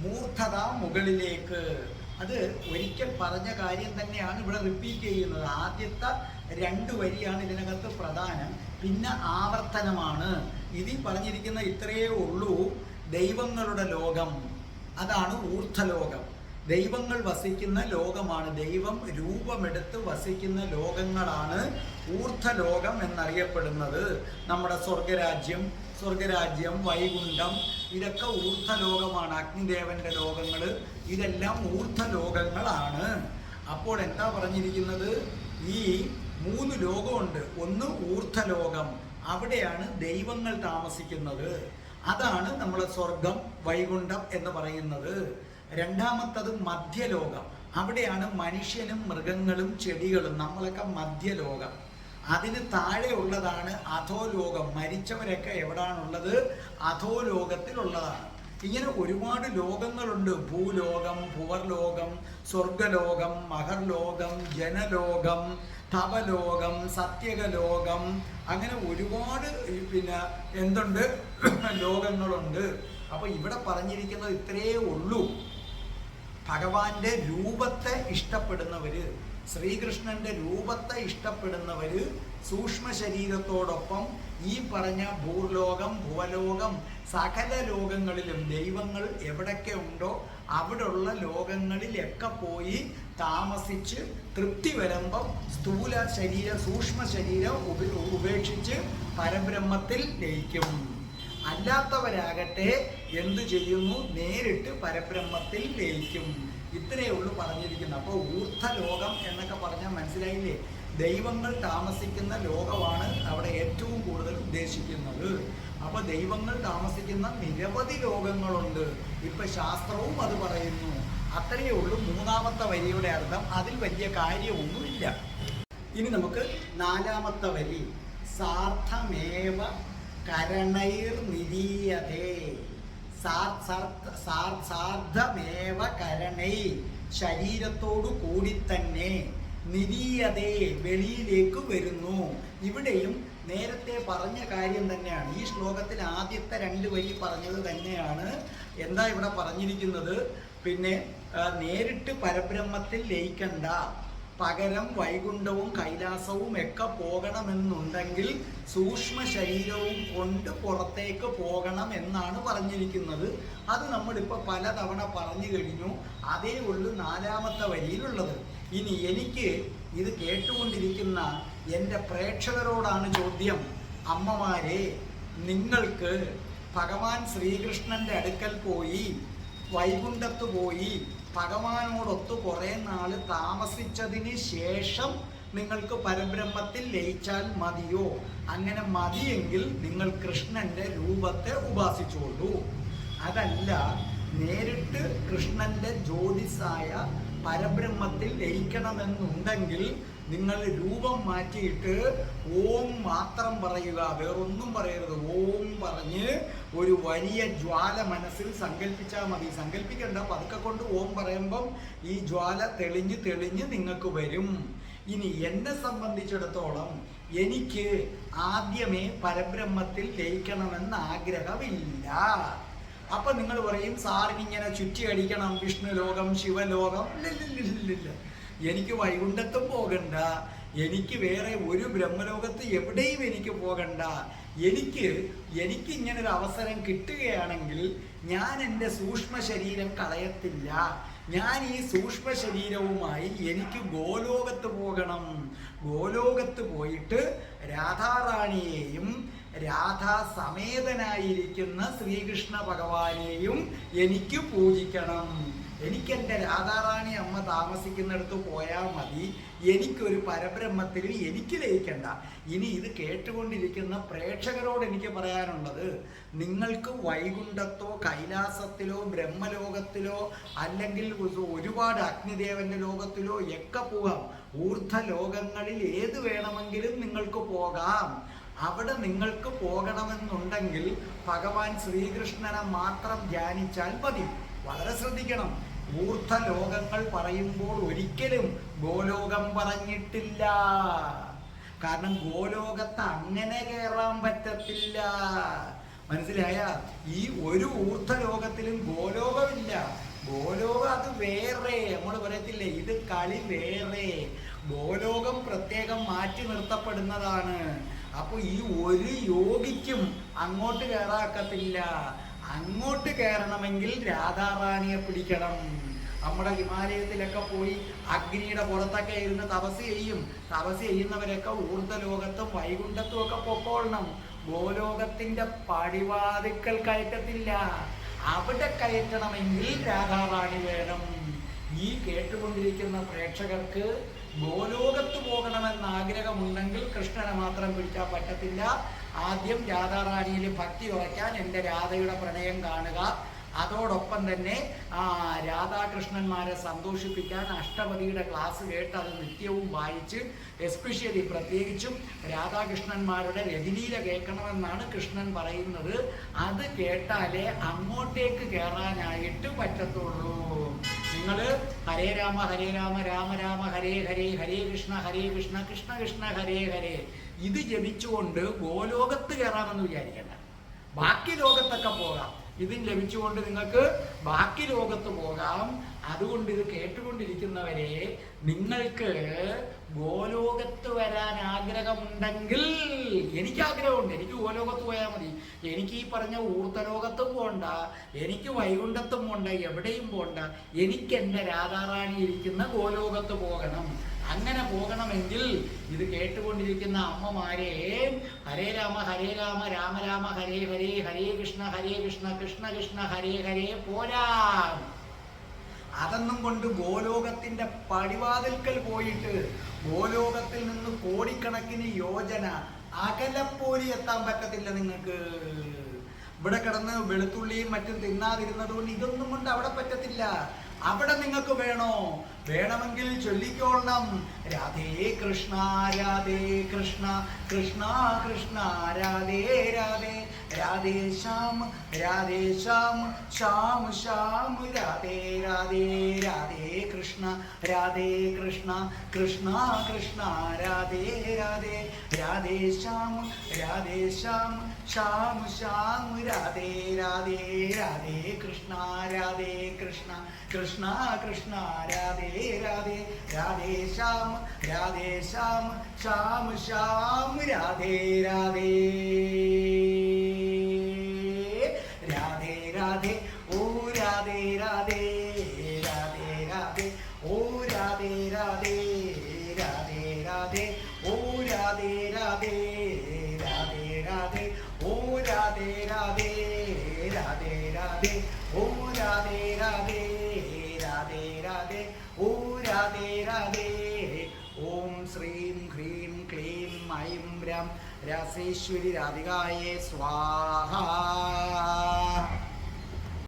മൂർധത മുകളിലേക്ക്. അത് ഒരിക്കൽ പറഞ്ഞ കാര്യം തന്നെയാണ് ഇവിടെ റിപ്പീറ്റ് ചെയ്യുന്നത്. ആദ്യത്തെ 2 വരിയാണ് ഇതിനകത്ത് പ്രധാനം, പിന്നെ ആവർത്തനമാണ്. ഇതിൽ പറഞ്ഞിരിക്കുന്ന ഇത്രയേ ഉള്ളൂ, ദൈവങ്ങളുടെ ലോകം, അതാണ് ഊർധ്വലോകം. ദൈവങ്ങൾ വസിക്കുന്ന ലോകമാണ്, ദൈവം രൂപമെടുത്ത് വസിക്കുന്ന ലോകങ്ങളാണ് ഊർധ്വലോകം എന്നറിയപ്പെടുന്നത്. നമ്മുടെ സ്വർഗരാജ്യം, വൈകുണ്ഠം, ഇതൊക്കെ ഊർധ്വലോകമാണ്. അഗ്നിദേവന്റെ ലോകങ്ങൾ, ഇതെല്ലാം ഊർധ്വലോകങ്ങളാണ്. അപ്പോൾ എന്താ പറഞ്ഞിരിക്കുന്നത്? ഈ 3 ലോകമുണ്ട്. ഒന്ന് ഊർധ്വലോകം, അവിടെയാണ് ദൈവങ്ങൾ താമസിക്കുന്നത്. അതാണ് നമ്മൾ സ്വർഗം, വൈകുണ്ഠം എന്ന് പറയുന്നത്. രണ്ടാമത്തത് മധ്യലോകം, അവിടെയാണ് മനുഷ്യനും മൃഗങ്ങളും ചെടികളും, നമ്മളൊക്കെ മധ്യലോകം. അതിന് താഴെ ഉള്ളതാണ് അധോലോകം. മരിച്ചവരൊക്കെ എവിടാണുള്ളത്? അധോലോകത്തിലുള്ളതാണ്. ഇങ്ങനെ ഒരുപാട് ലോകങ്ങളുണ്ട്. ഭൂലോകം, ഭുവർലോകം, സ്വർഗലോകം, മഹർലോകം, ജനലോകം, തപലോകം, സത്യകലോകം, അങ്ങനെ ഒരുപാട് എന്തുണ്ട് ലോകങ്ങളുണ്ട്. അപ്പൊ ഇവിടെ പറഞ്ഞിരിക്കുന്നത് ഇത്രയേ ഉള്ളൂ. ഭഗവാന്റെ രൂപത്തെ ഇഷ്ടപ്പെടുന്നവര്, ശ്രീകൃഷ്ണന്റെ രൂപത്തെ ഇഷ്ടപ്പെടുന്നവര് സൂക്ഷ്മ ശരീരത്തോടൊപ്പം ഈ പറഞ്ഞ ഭൂർലോകം, ഭുവലോകം, സകല ലോകങ്ങളിലും ദൈവങ്ങൾ എവിടൊക്കെ ഉണ്ടോ അവിടെയുള്ള ലോകങ്ങളിലൊക്കെ പോയി താമസിച്ച് തൃപ്തി വരുമ്പം സ്ഥൂല ശരീരം, സൂക്ഷ്മ ശരീരം ഉപേക്ഷിച്ച് പരബ്രഹ്മത്തിൽ ലയിക്കും. അല്ലാത്തവരാകട്ടെ എന്തു ചെയ്യുന്നു? നേരിട്ട് പരബ്രഹ്മത്തിൽ ലയിക്കും. ഇത്രയേ ഉള്ളൂ പറഞ്ഞിരിക്കുന്നത്. അപ്പോൾ ഊർധ്വലോകം എന്നൊക്കെ പറഞ്ഞാൽ മനസ്സിലായില്ലേ? ദൈവങ്ങൾ താമസിക്കുന്ന ലോകമാണ് അവിടെ ഏറ്റവും കൂടുതൽ ഉദ്ദേശിക്കുന്നത്. അപ്പോൾ ദൈവങ്ങൾ താമസിക്കുന്ന നിരവധി ലോകങ്ങളുണ്ട്. ഇപ്പൊ ശാസ്ത്രവും അത് പറയുന്നു. അത്രയേ ഉള്ളൂ മൂന്നാമത്തെ വരിയുടെ അർത്ഥം. അതിൽ വലിയ കാര്യമൊന്നുമില്ല. ഇനി നമുക്ക് നാലാമത്തെ വരി, സാർത്ഥമേവ കരണൈർ നിരീയതേ. സാർദ്ധമേവ കരണൈ, ശരീരത്തോടു കൂടി തന്നെ, നിരീയതേ, വെളിയിലേക്ക് വരുന്നു. ഇവിടെയും നേരത്തെ പറഞ്ഞ കാര്യം തന്നെയാണ്. ഈ ശ്ലോകത്തിൽ ആദ്യത്തെ 2 വരി പറഞ്ഞത് തന്നെയാണ്. എന്താ ഇവിടെ പറഞ്ഞിരിക്കുന്നത്? നേരിട്ട് പരബ്രഹ്മത്തിൽ ലയിക്കണ്ട, പകരം വൈകുണ്ഠവും കൈലാസവും ഒക്കെ പോകണമെന്നുണ്ടെങ്കിൽ സൂക്ഷ്മ ശരീരവും കൊണ്ട് പുറത്തേക്ക് പോകണം എന്നാണ് പറഞ്ഞിരിക്കുന്നത്. അത് നമ്മളിപ്പോൾ പലതവണ പറഞ്ഞു കഴിഞ്ഞു. അതേ ഉള്ളൂ നാലാമത്തെ വരിയിലുള്ളത്. ഇനി എനിക്ക് ഇത് കേട്ടുകൊണ്ടിരിക്കുന്ന എൻ്റെ പ്രേക്ഷകരോടാണ് ചോദ്യം. അമ്മമാരെ, നിങ്ങൾക്ക് ഭഗവാൻ ശ്രീകൃഷ്ണന്റെ അടുക്കൽ പോയി, വൈകുണ്ഠത്ത് പോയി ഭഗവാനോടൊത്ത് കുറേ നാൾ താമസിച്ചതിന് ശേഷം നിങ്ങൾക്ക് പരബ്രഹ്മത്തിൽ ലയിച്ചാൽ മതിയോ? അങ്ങനെ മതിയെങ്കിൽ നിങ്ങൾ കൃഷ്ണന്റെ രൂപത്തെ ഉപാസിച്ചുകൊള്ളൂ. അതല്ല, നേരിട്ട് കൃഷ്ണന്റെ ജ്യോതിസായ പരബ്രഹ്മത്തിൽ ലയിക്കണമെന്നുണ്ടെങ്കിൽ നിങ്ങൾ രൂപം മാറ്റിയിട്ട് ഓം മാത്രം പറയുക, വേറൊന്നും പറയരുത്. ഓം പറഞ്ഞ് ഒരു വലിയ ജ്വാല മനസ്സിൽ സങ്കല്പിച്ചാൽ മതി. സങ്കല്പിക്കേണ്ട, പതുക്കെ കൊണ്ട് ഓം പറയുമ്പം ഈ ജ്വാല തെളിഞ്ഞ് തെളിഞ്ഞ് നിങ്ങൾക്ക് വരും. ഇനി എന്നെ സംബന്ധിച്ചിടത്തോളം എനിക്ക് ആദ്യമേ പരബ്രഹ്മത്തിൽ ലയിക്കണമെന്ന് ആഗ്രഹമില്ല. അപ്പൊ നിങ്ങൾ പറയും, സാറിന് ഇങ്ങനെ ചുറ്റി അടിക്കണം, വിഷ്ണു ലോകം ശിവലോകം. ഇല്ല, എനിക്ക് വൈകുണ്ഠത്തും പോകണ്ട, എനിക്ക് വേറെ ഒരു ബ്രഹ്മലോകത്ത് എവിടെയും എനിക്ക് പോകണ്ട. എനിക്ക് ഇങ്ങനൊരു അവസരം കിട്ടുകയാണെങ്കിൽ ഞാൻ എൻ്റെ സൂക്ഷ്മ ശരീരം കളയത്തില്ല. ഞാൻ ഈ സൂക്ഷ്മ ശരീരവുമായി എനിക്ക് ഗോലോകത്ത് പോകണം. ഗോലോകത്ത് പോയിട്ട് രാധാറാണിയെയും രാധാ സമേതനായിരിക്കുന്ന ശ്രീകൃഷ്ണ ഭഗവാനെയും എനിക്ക് പൂജിക്കണം. എനിക്കെൻ്റെ രാധാറാണി അമ്മ താമസിക്കുന്നിടത്ത് പോയാൽ മതി. എനിക്കൊരു പരബ്രഹ്മത്തിൽ എനിക്ക് ലയിക്കണ്ട. ഇനി ഇത് കേട്ടുകൊണ്ടിരിക്കുന്ന പ്രേക്ഷകരോട് എനിക്ക് പറയാനുള്ളത്, നിങ്ങൾക്ക് വൈകുണ്ഠത്തോ കൈലാസത്തിലോ ബ്രഹ്മലോകത്തിലോ അല്ലെങ്കിൽ ഒരുപാട് അഗ്നിദേവന്റെ ലോകത്തിലോ ഒക്കെ പോകാം. ഊർധ്വ ലോകങ്ങളിൽ ഏത് വേണമെങ്കിലും നിങ്ങൾക്ക് പോകാം. അവിടെ നിങ്ങൾക്ക് പോകണമെന്നുണ്ടെങ്കിൽ ഭഗവാൻ ശ്രീകൃഷ്ണനെ മാത്രം ധ്യാനിച്ചാൽ മതി. വളരെ ശ്രദ്ധിക്കണം, ഊർധ്വ ലോകങ്ങൾ പറയുമ്പോൾ ഒരിക്കലും ഗോലോകം പറഞ്ഞിട്ടില്ല. കാരണം ഗോലോകത്ത് അങ്ങനെ കയറാൻ പറ്റത്തില്ല. മനസ്സിലായ? ഈ ഒരു ഊർധ്വ ലോകത്തിലും ഗോലോകമില്ല. ഗോലോകം അത് വേറെ. നമ്മൾ പറയത്തില്ലേ, ഇത് കളി വേറെ. ഗോലോകം പ്രത്യേകം മാറ്റി നിർത്തപ്പെടുന്നതാണ്. അപ്പൊ ഈ ഒരു യോഗിക്കും അങ്ങോട്ട് കയറാക്കത്തില്ല. അങ്ങോട്ട് കയറണമെങ്കിൽ രാധാറാണിയെ പിടിക്കണം. നമ്മുടെ ഹിമാലയത്തിലൊക്കെ പോയി അഗ്നിയുടെ പുറത്തൊക്കെ ഇരുന്ന് തപസ് ചെയ്യും. തപസ് ചെയ്യുന്നവരൊക്കെ ഊർധ്വലോകത്തും വൈകുണ്ഠത്തും ഒക്കെ പൊക്കോളണം. ഗോലോകത്തിന്റെ പടിവാതിക്കൽ കയറ്റത്തില്ല. അവിടെ കയറ്റണമെങ്കിൽ രാധാറാണി വേണം. ഈ കേട്ടുകൊണ്ടിരിക്കുന്ന പ്രേക്ഷകർക്ക് ഗോലോകത്ത് പോകണമെന്ന് ആഗ്രഹമുണ്ടെങ്കിൽ കൃഷ്ണനെ മാത്രം പിടിച്ചാൽ പറ്റത്തില്ല. ആദ്യം രാധാറാണിയിൽ ഭക്തി ഉറയ്ക്കാൻ എൻ്റെ രാധയുടെ പ്രണയം കാണുക. അതോടൊപ്പം തന്നെ രാധാകൃഷ്ണന്മാരെ സന്തോഷിപ്പിക്കാൻ അഷ്ടപതിയുടെ ക്ലാസ് കേട്ട് അത് നിത്യവും വായിച്ച്, എസ്പെഷ്യലി പ്രത്യേകിച്ചും രാധാകൃഷ്ണന്മാരുടെ രതിലീല കേൾക്കണമെന്നാണ് കൃഷ്ണൻ പറയുന്നത്. അത് കേട്ടാലേ അങ്ങോട്ടേക്ക് കയറാനായിട്ട് പറ്റത്തുള്ളൂ. നിങ്ങൾ ഹരേ രാമ രാമ രാമ ഹരേ ഹരേ, ഹരേ കൃഷ്ണ കൃഷ്ണ കൃഷ്ണ ഹരേ ഹരേ ഇത് ജപിച്ചുകൊണ്ട് ഗോലോകത്ത് കയറാമെന്ന് വിചാരിക്കേണ്ട. ബാക്കി ലോകത്തൊക്കെ പോകാം. ഇതും ലഭിച്ചുകൊണ്ട് നിങ്ങൾക്ക് ബാക്കി ലോകത്ത് പോകാം. അതുകൊണ്ട് ഇത് കേട്ടുകൊണ്ടിരിക്കുന്നവരെ, നിങ്ങൾക്ക് ഗോലോകത്ത് വരാൻ ആഗ്രഹമുണ്ടെങ്കിൽ, എനിക്ക് ആഗ്രഹമുണ്ട്, എനിക്ക് ഗോലോകത്ത് പോയാൽ മതി. എനിക്ക് ഈ പറഞ്ഞ ഊർധ്വലോകത്തും പോകണ്ട, എനിക്ക് വൈകുണ്ഠത്തും പോകണ്ട, എവിടെയും പോകണ്ട. എനിക്ക് എൻ്റെ രാധാറാണി ഇരിക്കുന്ന ഗോലോകത്ത് പോകണം. അങ്ങനെ പോകണമെങ്കിൽ ഇത് കേട്ടുകൊണ്ടിരിക്കുന്ന അമ്മമാരെ, ഹരേ രാമ രാമ രാമ ഹരേ ഹരേ, ഹരേ കൃഷ്ണ കൃഷ്ണ കൃഷ്ണ ഹരേ ഹരേ പോരാ. അതൊന്നും കൊണ്ട് ഗോലോകത്തിന്റെ പടിവാതിൽക്കൽ പോയിട്ട് ഗോലോകത്തിൽ നിന്ന് കോടിക്കണക്കിന് യോജന അകലപ്പോലും എത്താൻ പറ്റത്തില്ല നിങ്ങൾക്ക്. ഇവിടെ കിടന്ന് വെളുത്തുള്ളിയും മറ്റും തിന്നാതിരുന്നത് കൊണ്ട് ഇതൊന്നും കൊണ്ട് അവിടെ പറ്റത്തില്ല. അവിടെ നിങ്ങൾക്ക് വേണമെങ്കിൽ ചൊല്ലിക്കോളണം, രാധേ കൃഷ്ണ കൃഷ്ണ കൃഷ്ണ രാധേ രാധേ, രാധേ ശ്യാം ശ്യാം ശ്യാം രാധേ രാധേ, രാധേ കൃഷ്ണ കൃഷ്ണ കൃഷ്ണ രാധേ രാധേ, രാധേ ശ്യാം ശ്യാം ശ്യാം രാധേ രാധേ, രാധേ കൃഷ്ണ കൃഷ്ണ കൃഷ്ണ രാധേ രാധേ, രാധേ ശ്യാം ശ്യാം ശ്യാം രാധേ രാധേ, രാധേ രാധേ ഓ രാധേ രാധേ, രാധേ രാധേ ഓ രാധേ രാധേ, രാധേ രാധേ ഓ രാധേ രാധേ, രാധേ രാധേ ഓ രാധേ രാധേ, രാധേ രാധേ ഓ രാധേ രാധേ, രാധേ രാധേ ഓ രാധേ രാധേ. ഓം ശ്രീം ഹ്രീം ക്ലീം ഐം രം രാസേശ്വരി രാധികായേ സ്വാഹ.